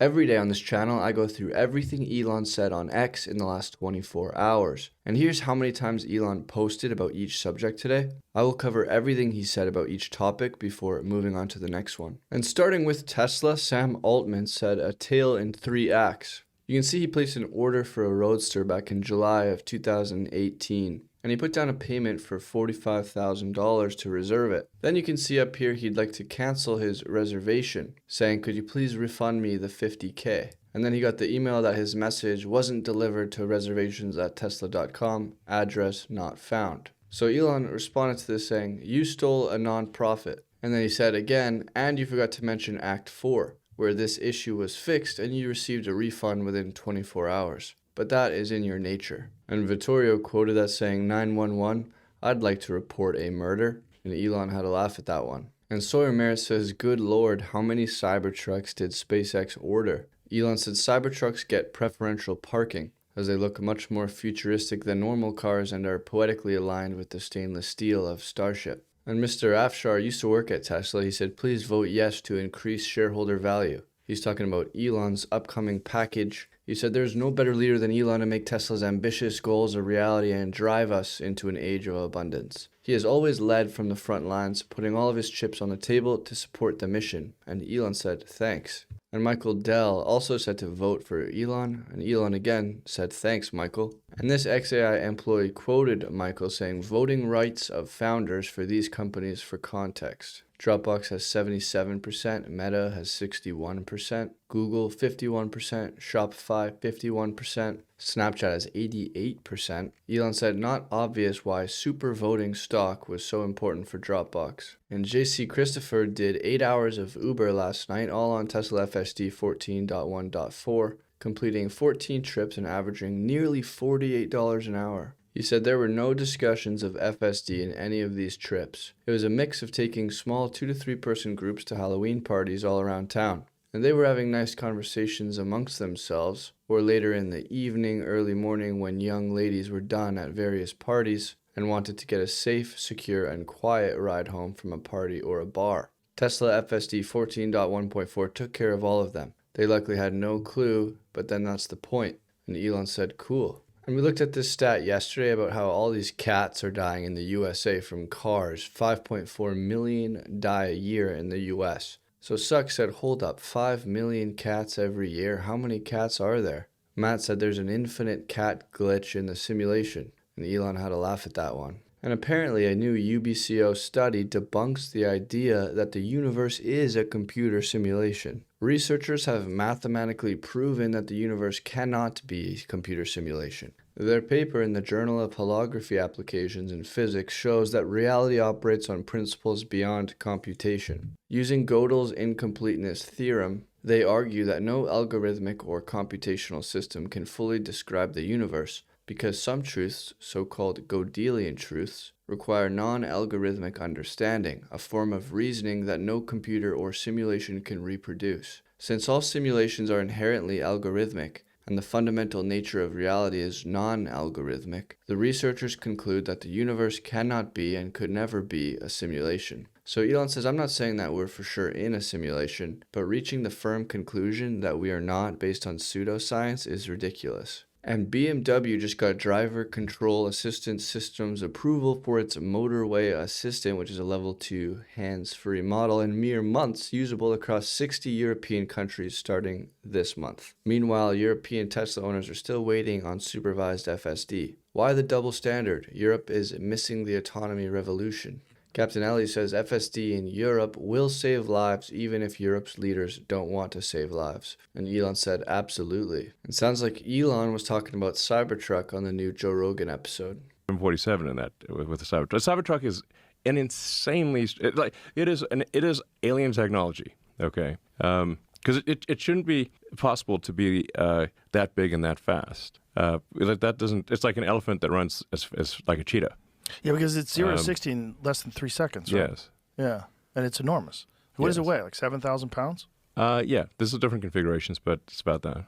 Every day on this channel, I go through everything Elon said on X in the last 24 hours. And here's how many times Elon posted about each subject today. I will cover everything he said about each topic before moving on to the next one. And starting with Tesla, Sam Altman said a tale in 3 acts. You can see he placed an order for a Roadster back in July of 2018. And he put down a payment for $45,000 to reserve it. Then you can see up here he'd like to cancel his reservation, saying, "Could you please refund me the $50K?" And then he got the email that his message wasn't delivered to reservations@tesla.com, address not found. So Elon responded to this saying, "You stole a non-profit." And then he said again, "And you forgot to mention Act 4, where this issue was fixed and you received a refund within 24 hours. But that is in your nature." And Vittorio quoted that saying, 911, "I'd like to report a murder." And Elon had a laugh at that one. And Sawyer Merritt says, "Good Lord, how many Cybertrucks did SpaceX order?" Elon said Cybertrucks get preferential parking, as they look much more futuristic than normal cars and are poetically aligned with the stainless steel of Starship. And Mr. Afshar used to work at Tesla. He said, "Please vote yes to increase shareholder value." He's talking about Elon's upcoming package. He said there's no better leader than Elon to make Tesla's ambitious goals a reality and drive us into an age of abundance. He has always led from the front lines, putting all of his chips on the table to support the mission. And Elon said, "Thanks." And Michael Dell also said to vote for Elon, and Elon again said, "Thanks, Michael." And this XAI employee quoted Michael saying, "Voting rights of founders for these companies for context. Dropbox has 77%, Meta has 61%, Google 51%, Shopify 51%, Snapchat has 88%. Elon said not obvious why super voting stock was so important for Dropbox. And JC Christopher did 8 hours of Uber last night, all on Tesla FSD 14.1.4, completing 14 trips and averaging nearly $48 an hour. He said there were no discussions of FSD in any of these trips. It was a mix of taking small 2 to 3 person groups to Halloween parties all around town. And they were having nice conversations amongst themselves, or later in the evening, early morning when young ladies were done at various parties and wanted to get a safe, secure, and quiet ride home from a party or a bar. Tesla FSD 14.1.4 took care of all of them. They likely had no clue, but then that's the point. And Elon said, "Cool." And we looked at this stat yesterday about how all these cats are dying in the USA from cars. 5.4 million die a year in the US. So Suck said, "Hold up, 5 million cats every year? How many cats are there?" Matt said there's an infinite cat glitch in the simulation. And Elon had a laugh at that one. And apparently a new UBCO study debunks the idea that the universe is a computer simulation. Researchers have mathematically proven that the universe cannot be a computer simulation. Their paper in the Journal of Holography Applications in Physics shows that reality operates on principles beyond computation. Using Gödel's incompleteness theorem, they argue that no algorithmic or computational system can fully describe the universe, because some truths, so-called Gödelian truths, require non-algorithmic understanding, a form of reasoning that no computer or simulation can reproduce. Since all simulations are inherently algorithmic, and the fundamental nature of reality is non-algorithmic, the researchers conclude that the universe cannot be and could never be a simulation. So Elon says, "I'm not saying that we're for sure in a simulation, but reaching the firm conclusion that we are not based on pseudoscience is ridiculous." And BMW just got driver control assistance systems approval for its motorway assistant, which is a level 2 hands-free model, in mere months, usable across 60 European countries starting this month. Meanwhile, European Tesla owners are still waiting on supervised FSD. Why the double standard? Europe is missing the autonomy revolution. Captain Ellie says FSD in Europe will save lives even if Europe's leaders don't want to save lives. And Elon said, absolutely. It sounds like Elon was talking about Cybertruck on the new Joe Rogan episode. 47 in that with the Cybertruck. Cybertruck is an insanely it is alien technology. Okay, because it shouldn't be possible to be that big and that fast. That doesn't. It's like an elephant that runs as like a cheetah. Yeah, because it's 0 to 60 in less than 3 seconds, right? Yes. Yeah, and it's enormous. What does it weigh, like 7,000 pounds? Yeah, this is different configurations, but it's about that.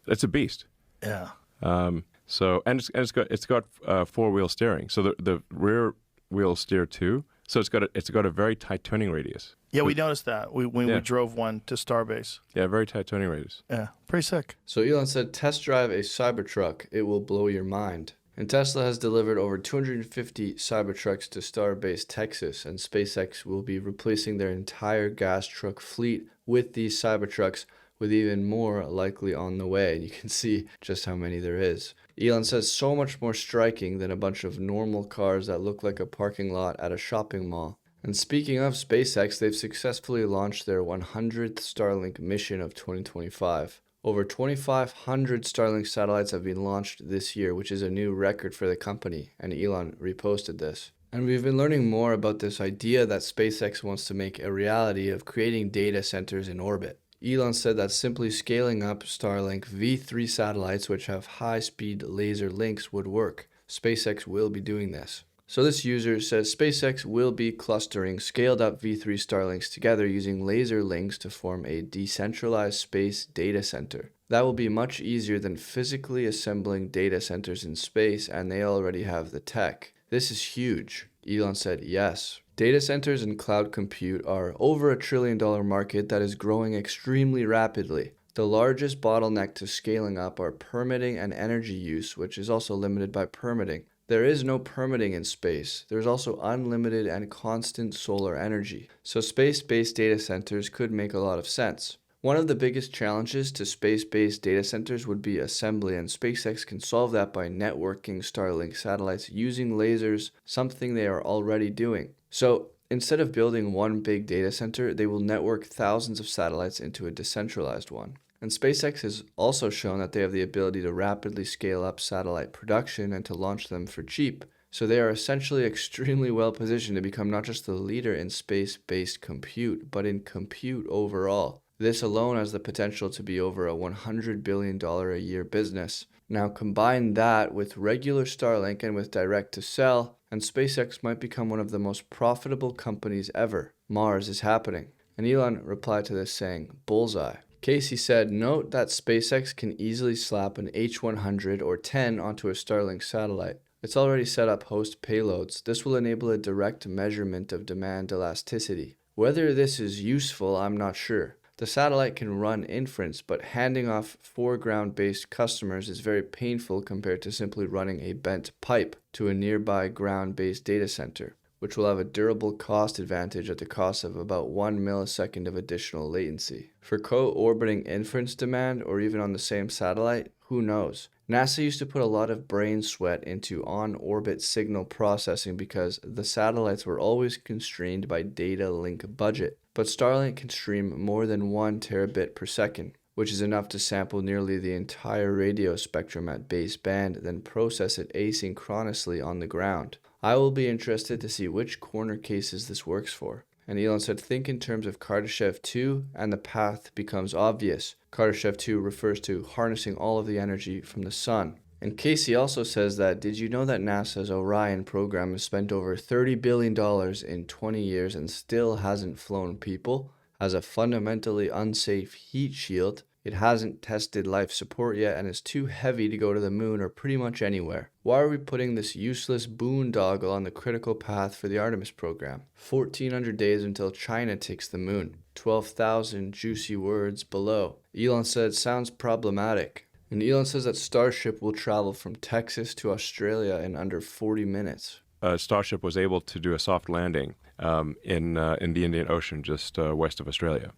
It's a beast. Yeah. So it's got 4-wheel steering. So the rear wheel steer too, So it's got a very tight turning radius. Yeah, we noticed that when we drove one to Starbase. Yeah, very tight turning radius. Yeah, pretty sick. So Elon said, test drive a Cybertruck. It will blow your mind. And Tesla has delivered over 250 Cybertrucks to Starbase, Texas, and SpaceX will be replacing their entire gas truck fleet with these Cybertrucks, with even more likely on the way. And you can see just how many there is. Elon says so much more striking than a bunch of normal cars that look like a parking lot at a shopping mall. And speaking of SpaceX, they've successfully launched their 100th Starlink mission of 2025. Over 2,500 Starlink satellites have been launched this year, which is a new record for the company, and Elon reposted this. And we've been learning more about this idea that SpaceX wants to make a reality of creating data centers in orbit. Elon said that simply scaling up Starlink V3 satellites, which have high-speed laser links, would work. SpaceX will be doing this. So this user says SpaceX will be clustering scaled-up V3 Starlinks together using laser links to form a decentralized space data center. That will be much easier than physically assembling data centers in space, and they already have the tech. This is huge. Elon said yes. Data centers and cloud compute are over $1 trillion market that is growing extremely rapidly. The largest bottleneck to scaling up are permitting and energy use, which is also limited by permitting. There is no permitting in space. There's also unlimited and constant solar energy. So space-based data centers could make a lot of sense. One of the biggest challenges to space-based data centers would be assembly, and SpaceX can solve that by networking Starlink satellites using lasers, something they are already doing. So instead of building one big data center, they will network thousands of satellites into a decentralized one. And SpaceX has also shown that they have the ability to rapidly scale up satellite production and to launch them for cheap. So they are essentially extremely well positioned to become not just the leader in space-based compute, but in compute overall. This alone has the potential to be over a $100 billion a year business. Now combine that with regular Starlink and with direct to sell, and SpaceX might become one of the most profitable companies ever. Mars is happening. And Elon replied to this saying, bullseye. Casey said, note that SpaceX can easily slap an H100 or 10 onto a Starlink satellite. It's already set up host payloads. This will enable a direct measurement of demand elasticity. Whether this is useful, I'm not sure. The satellite can run inference, but handing off foreground-based customers is very painful compared to simply running a bent pipe to a nearby ground-based data center, which will have a durable cost advantage at the cost of about 1 millisecond of additional latency. For co-orbiting inference demand, or even on the same satellite, who knows? NASA used to put a lot of brain sweat into on-orbit signal processing because the satellites were always constrained by data link budget. But Starlink can stream more than 1 terabit per second, which is enough to sample nearly the entire radio spectrum at baseband, then process it asynchronously on the ground. I will be interested to see which corner cases this works for. And Elon said, think in terms of Kardashev 2 and the path becomes obvious. Kardashev 2 refers to harnessing all of the energy from the sun. And Casey also says that, did you know that NASA's Orion program has spent over $30 billion in 20 years and still hasn't flown people? Has a fundamentally unsafe heat shield. It hasn't tested life support yet and is too heavy to go to the moon or pretty much anywhere. Why are we putting this useless boondoggle on the critical path for the Artemis program? 1,400 days until China takes the moon. 12,000 juicy words below. Elon said, sounds problematic. And Elon says that Starship will travel from Texas to Australia in under 40 minutes. Starship was able to do a soft landing in the Indian Ocean just west of Australia.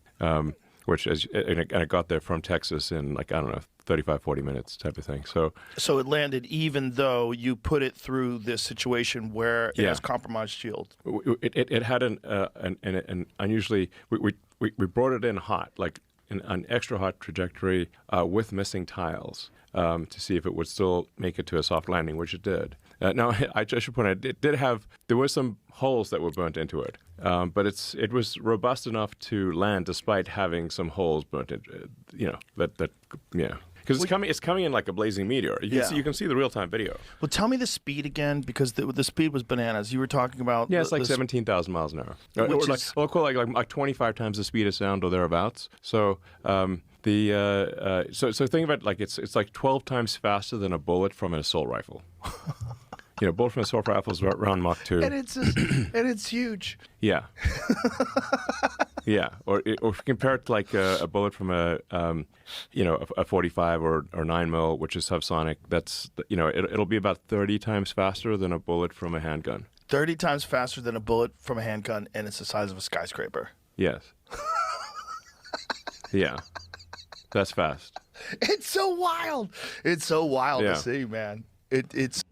Which and it got there from Texas in 35, 40 minutes type of thing. So it landed even though you put it through this situation where it has compromised shield. It had an unusually we brought it in hot, like an extra hot trajectory with missing tiles to see if it would still make it to a soft landing, which it did. Now, I should point out, there were some holes that were burnt into it, but it was robust enough to land despite having some holes burnt into it. Because it's coming in like a blazing meteor. You can see the real-time video. Well, tell me the speed again, because the speed was bananas. You were talking about... Yeah, it's like 17,000 miles an hour. Or like 25 times the speed of sound or thereabouts. So so think about it, like it's like 12 times faster than a bullet from an assault rifle. bullet from a sulfur rifle is around Mach 2. And it's huge. Yeah. Yeah. Or if you compare it to like a bullet from a 45 or 9 mil, which is subsonic, that's, it'll be about 30 times faster than a bullet from a handgun. 30 times faster than a bullet from a handgun, and it's the size of a skyscraper. Yes. Yeah. That's fast. It's so wild. It's so wild Yeah. to see, man. It's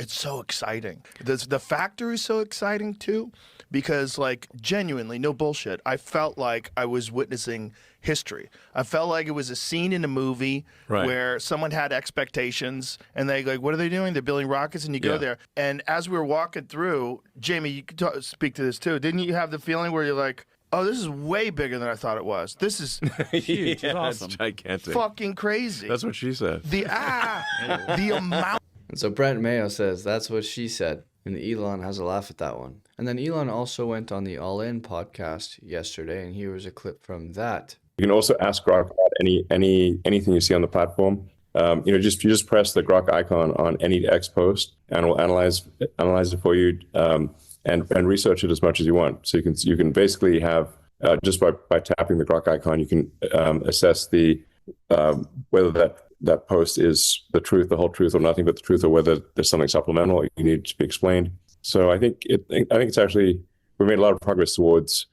so exciting. The factor is so exciting too, because like genuinely, no bullshit, I felt like I was witnessing history. I felt like it was a scene in a movie Right. where someone had expectations and they like, what are they doing? They're building rockets, and you go Yeah. there. And as we were walking through, Jamie, you could speak to this too. Didn't you have the feeling where you're like, oh, this is way bigger than I thought it was. This is Huge. Yeah, It's awesome. It's gigantic. fucking crazy. That's what she said. The amount. And so Brent Mayo says, that's what she said. And Elon has a laugh at that one. And then Elon also went on the All In podcast yesterday, and here was a clip from that. You can also ask Grok about anything you see on the platform. You just press the Grok icon on any X post, and it'll analyze it for you, and research it as much as you want. So you can basically have just by tapping the Grok icon, you can assess the whether that post is the truth, the whole truth, or nothing but the truth, or whether there's something supplemental you need to be explained. So I think it's actually, we made a lot of progress towards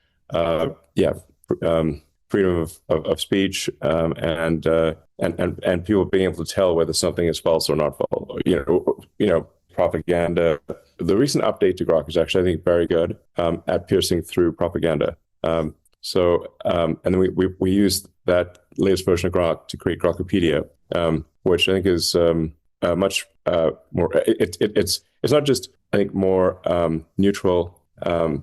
freedom of speech, and people being able to tell whether something is false or not false. Propaganda. The recent update to Grok is actually, I think, very good at piercing through propaganda. And then we used that latest version of Grok to create Grokopedia, which I think is much more. It's not just, I think, more neutral and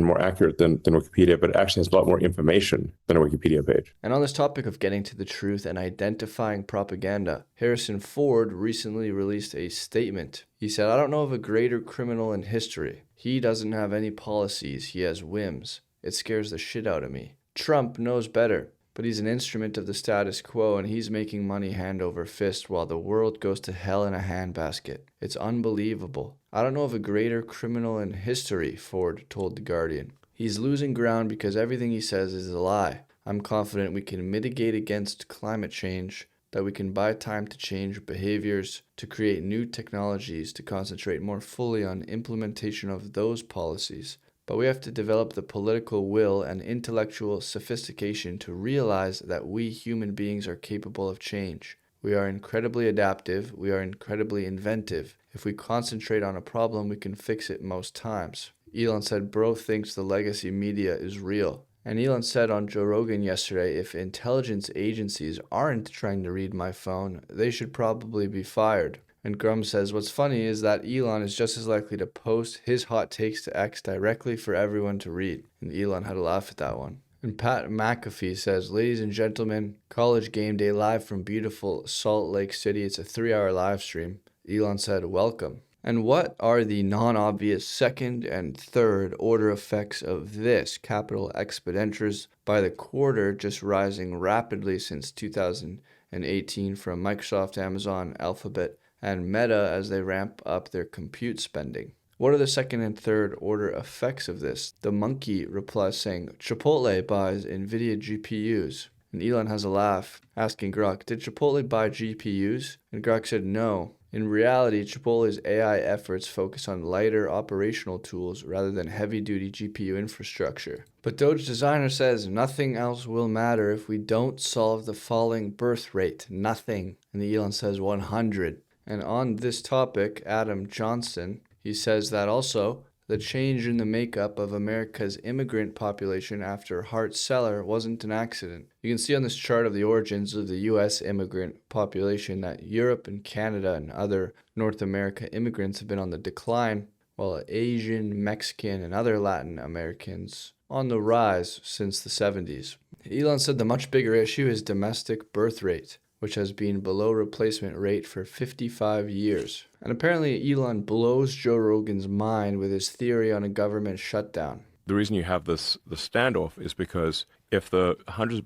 more accurate than Wikipedia, but it actually has a lot more information than a Wikipedia page. And on this topic of getting to the truth and identifying propaganda, Harrison Ford recently released a statement. He said, I don't know of a greater criminal in history. He doesn't have any policies. He has whims. It scares the shit out of me. Trump knows better, but he's an instrument of the status quo, and he's making money hand over fist while the world goes to hell in a handbasket. It's unbelievable. I don't know of a greater criminal in history, Ford told The Guardian. He's losing ground because everything he says is a lie. I'm confident we can mitigate against climate change, that we can buy time to change behaviors, to create new technologies, to concentrate more fully on implementation of those policies. But we have to develop the political will and intellectual sophistication to realize that we human beings are capable of change. We are incredibly adaptive. We are incredibly inventive. If we concentrate on a problem, we can fix it most times. Elon said bro thinks the legacy media is real. And Elon said on Joe Rogan yesterday, if intelligence agencies aren't trying to read my phone, they should probably be fired. And Grum says, what's funny is that Elon is just as likely to post his hot takes to X directly for everyone to read. And Elon had a laugh at that one. And Pat McAfee says, ladies and gentlemen, College Game Day live from beautiful Salt Lake City. It's a 3-hour live stream. Elon said, welcome. And what are the non-obvious second and third order effects of this? Capital expenditures by the quarter just rising rapidly since 2018 from Microsoft, Amazon, Alphabet, and Meta as they ramp up their compute spending. What are the second and third order effects of this? The monkey replies saying, Chipotle buys NVIDIA GPUs. And Elon has a laugh, asking Grok, did Chipotle buy GPUs? And Grok said no. In reality, Chipotle's AI efforts focus on lighter operational tools rather than heavy-duty GPU infrastructure. But Doge Designer says nothing else will matter if we don't solve the falling birth rate. Nothing. And Elon says 100. And on this topic, Adam Johnson, he says that also the change in the makeup of America's immigrant population after Hart-Celler wasn't an accident. You can see on this chart of the origins of the U.S. immigrant population that Europe and Canada and other North America immigrants have been on the decline, while Asian, Mexican, and other Latin Americans on the rise since the 70s. Elon said the much bigger issue is domestic birth rate, which has been below replacement rate for 55 years. And apparently Elon blows Joe Rogan's mind with his theory on a government shutdown. The reason you have the standoff is because if the hundreds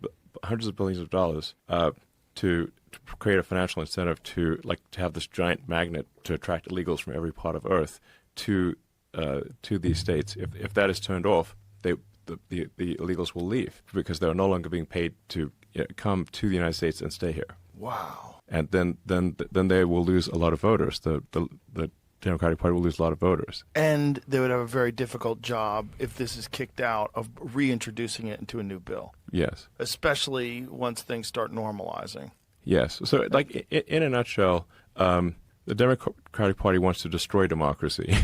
of billions of dollars to create a financial incentive to have this giant magnet to attract illegals from every part of Earth to these states. If that is turned off, the illegals will leave because they're no longer being paid to come to the United States and stay here. Wow. And then they will lose a lot of voters. The Democratic Party will lose a lot of voters. And they would have a very difficult job if this is kicked out of reintroducing it into a new bill. Yes. Especially once things start normalizing. Yes. So, like, in a nutshell, the Democratic Party wants to destroy democracy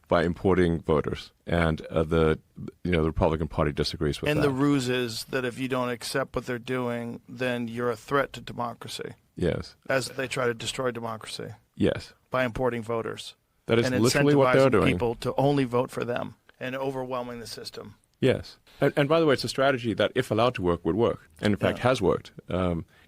by importing voters, and the Republican Party disagrees with that. And the ruse is that if you don't accept what they're doing, then you're a threat to democracy. Yes. As they try to destroy democracy. Yes. By importing voters. That is and literally what they're doing. People to only vote for them and overwhelming the system. Yes. And by the way, it's a strategy that, if allowed to work, would work. And in fact, has worked.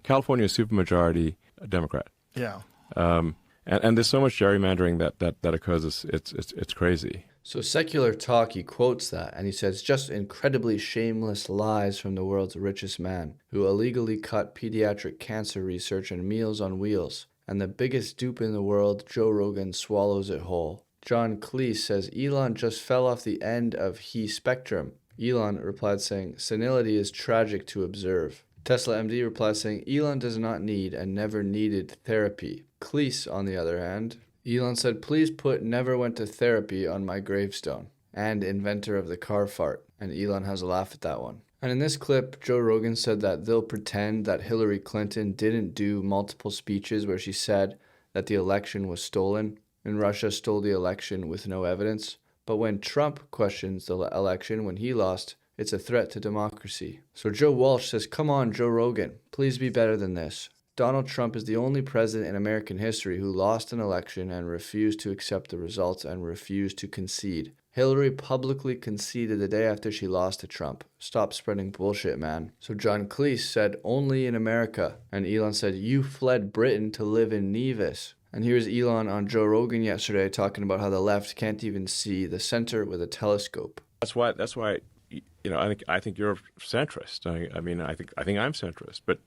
California is supermajority Democrat. Yeah. And there's so much gerrymandering that occurs. It's crazy. So Secular Talk, he quotes that, and he says, just incredibly shameless lies from the world's richest man, who illegally cut pediatric cancer research and Meals on Wheels. And the biggest dupe in the world, Joe Rogan, swallows it whole. John Cleese says, Elon just fell off the end of he spectrum. Elon replied saying, senility is tragic to observe. Tesla MD replied saying, Elon does not need and never needed therapy. Cleese, on the other hand, Elon said, please put never went to therapy on my gravestone. And inventor of the car fart. And Elon has a laugh at that one. And in this clip, Joe Rogan said that they'll pretend that Hillary Clinton didn't do multiple speeches where she said that the election was stolen and Russia stole the election with no evidence. But when Trump questions the election when he lost, it's a threat to democracy. So Joe Walsh says, come on, Joe Rogan, please be better than this. Donald Trump is the only president in American history who lost an election and refused to accept the results and refused to concede. Hillary publicly conceded the day after she lost to Trump. Stop spreading bullshit, man. So John Cleese said, only in America. And Elon said, you fled Britain to live in Nevis. And here's Elon on Joe Rogan yesterday talking about how the left can't even see the center with a telescope. That's why I think you're centrist. I think I'm centrist. But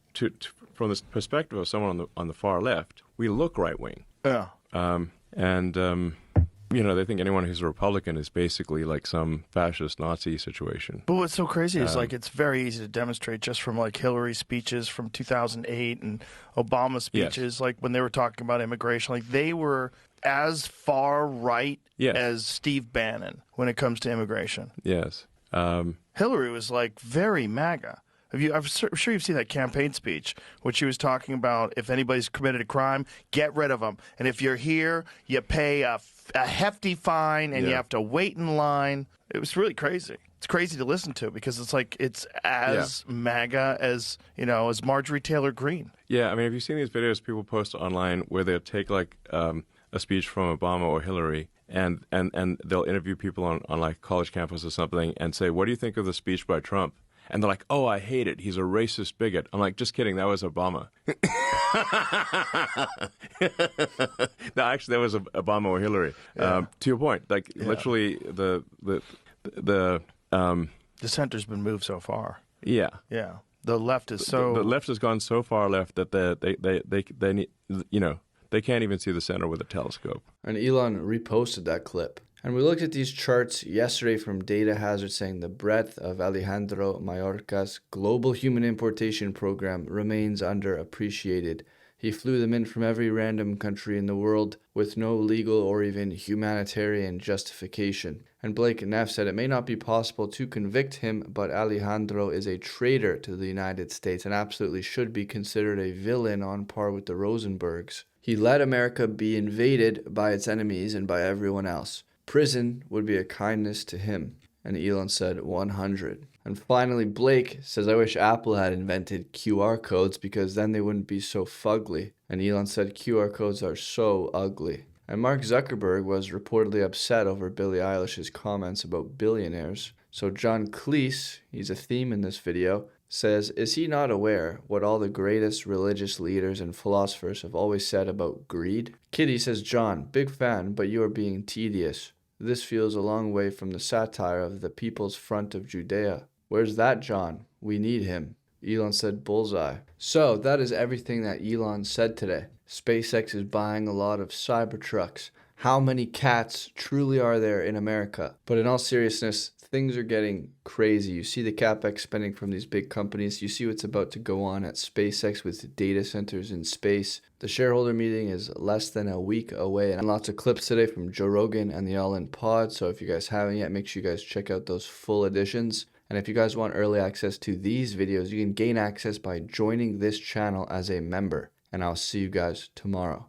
from this perspective of someone on the far left, we look right wing. Yeah. They think anyone who's a Republican is basically like some fascist Nazi situation. But what's so crazy is it's very easy to demonstrate just from like Hillary's speeches from 2008 and Obama's speeches, yes. like when they were talking about immigration, like they were as far right yes. as Steve Bannon when it comes to immigration. Yes. Hillary was like very MAGA. I'm sure you've seen that campaign speech, which she was talking about if anybody's committed a crime, get rid of them. And if you're here, you pay a hefty fine and you have to wait in line. It was really crazy. It's crazy to listen to because it's as MAGA as Marjorie Taylor Greene. Yeah, I mean, have you seen these videos people post online where they'll take like a speech from Obama or Hillary and they'll interview people on like college campus or something and say, what do you think of the speech by Trump? And they're like, oh, I hate it. He's a racist bigot. I'm like, just kidding. That was Obama. No, actually, that was Obama or Hillary. To your point, like literally the center's been moved so far. Yeah. Yeah. The left is so... The left has gone so far left that they need, they can't even see the center with a telescope. And Elon reposted that clip. And we looked at these charts yesterday from Data Hazard saying the breadth of Alejandro Mayorkas' global human importation program remains underappreciated. He flew them in from every random country in the world with no legal or even humanitarian justification. And Blake Neff said it may not be possible to convict him, but Alejandro is a traitor to the United States and absolutely should be considered a villain on par with the Rosenbergs. He let America be invaded by its enemies and by everyone else. Prison would be a kindness to him. And Elon said 100. And finally, Blake says, I wish Apple had invented QR codes because then they wouldn't be so fugly. And Elon said QR codes are so ugly. And Mark Zuckerberg was reportedly upset over Billie Eilish's comments about billionaires. So John Cleese, he's a theme in this video, says, is he not aware what all the greatest religious leaders and philosophers have always said about greed? Kitty says, John, big fan, but you are being tedious. This feels a long way from the satire of the People's Front of Judea. Where's that John? We need him. Elon said bullseye. So that is everything that Elon said today. SpaceX is buying a lot of Cybertrucks. How many cats truly are there in America? But in all seriousness, things are getting crazy. You see the capex spending from these big companies. You see what's about to go on at SpaceX with data centers in space. The shareholder meeting is less than a week away, and lots of clips today from Joe Rogan and the All In Pod. So if you guys haven't yet, make sure you guys check out those full editions. And if you guys want early access to these videos, you can gain access by joining this channel as a member. And I'll see you guys tomorrow.